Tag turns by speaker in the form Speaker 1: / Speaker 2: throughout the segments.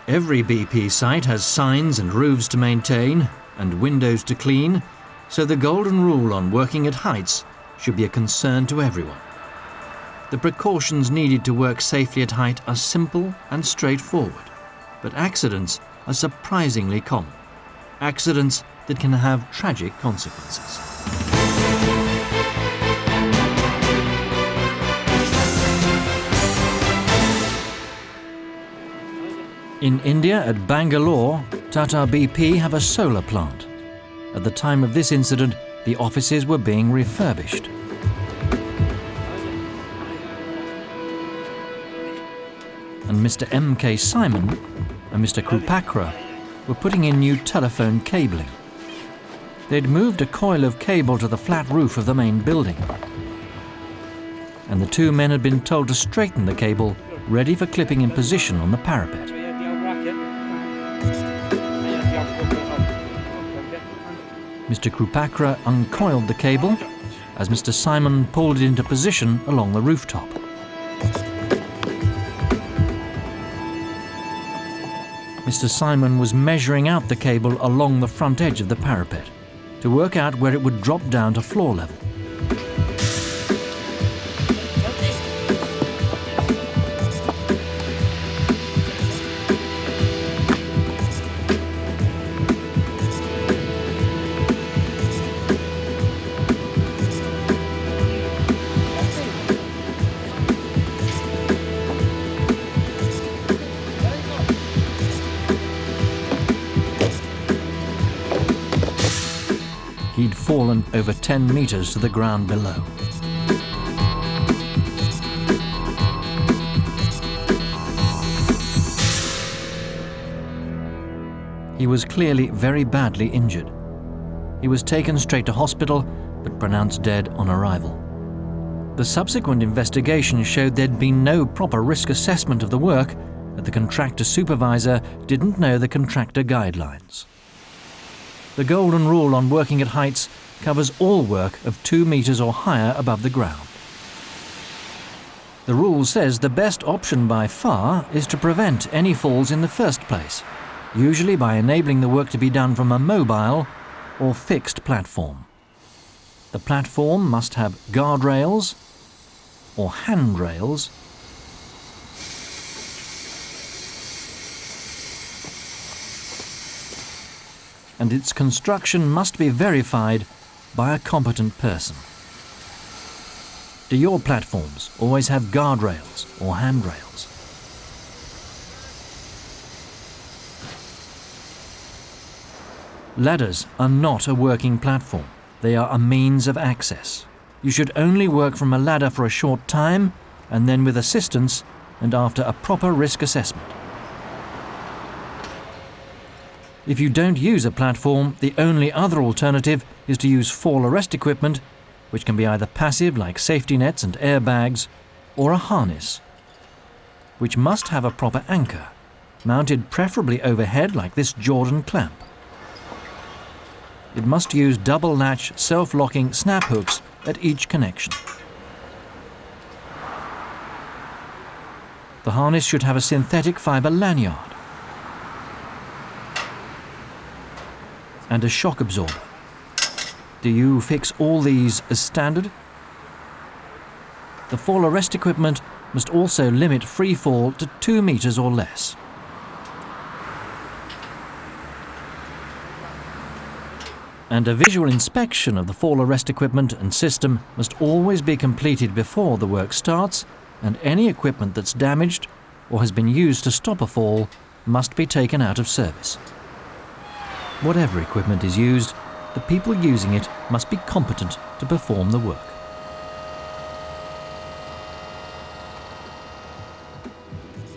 Speaker 1: Every BP site has signs and roofs to maintain and windows to clean, so the golden rule on working at heights should be a concern to everyone. The precautions needed to work safely at height are simple and straightforward, but accidents are surprisingly common. Accidents that can have tragic consequences. In India, at Bangalore, Tata BP have a solar plant. At the time of this incident, the offices were being refurbished. And Mr. M.K. Simon and Mr. Krupakra were putting in new telephone cabling. They'd moved a coil of cable to the flat roof of the main building, and the two men had been told to straighten the cable, ready for clipping in position on the parapet. Mr. Krupakra uncoiled the cable as Mr. Simon pulled it into position along the rooftop. Mr. Simon was measuring out the cable along the front edge of the parapet to work out where it would drop down to floor level. He'd fallen over 10 meters to the ground below. He was clearly very badly injured. He was taken straight to hospital, but pronounced dead on arrival. The subsequent investigation showed there'd been no proper risk assessment of the work, and the contractor supervisor didn't know the contractor guidelines. The golden rule on working at heights covers all work of 2 meters or higher above the ground. The rule says the best option by far is to prevent any falls in the first place, usually by enabling the work to be done from a mobile or fixed platform. The platform must have guardrails or handrails and its construction must be verified by a competent person. Do your platforms always have guardrails or handrails? Ladders are not a working platform. They are a means of access. You should only work from a ladder for a short time, and then with assistance and after a proper risk assessment. If you don't use a platform, the only other alternative is to use fall arrest equipment, which can be either passive like safety nets and airbags, or a harness, which must have a proper anchor, mounted preferably overhead like this Jordan clamp. It must use double latch self-locking snap hooks at each connection. The harness should have a synthetic fibre lanyard and a shock absorber. Do you fix all these as standard? The fall arrest equipment must also limit free fall to 2 meters or less. And a visual inspection of the fall arrest equipment and system must always be completed before the work starts, and any equipment that's damaged or has been used to stop a fall must be taken out of service. Whatever equipment is used, the people using it must be competent to perform the work.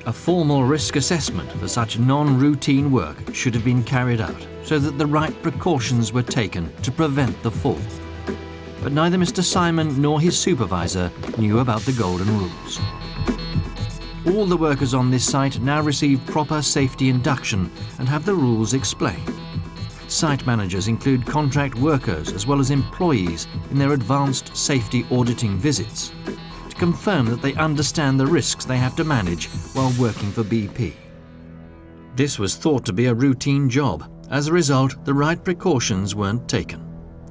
Speaker 1: A formal risk assessment for such non-routine work should have been carried out so that the right precautions were taken to prevent the fall. But neither Mr. Simon nor his supervisor knew about the golden rules. All the workers on this site now receive proper safety induction and have the rules explained. Site managers include contract workers as well as employees in their advanced safety auditing visits to confirm that they understand the risks they have to manage while working for BP. This was thought to be a routine job. As a result, the right precautions weren't taken.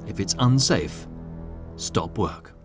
Speaker 1: If it's unsafe, stop work.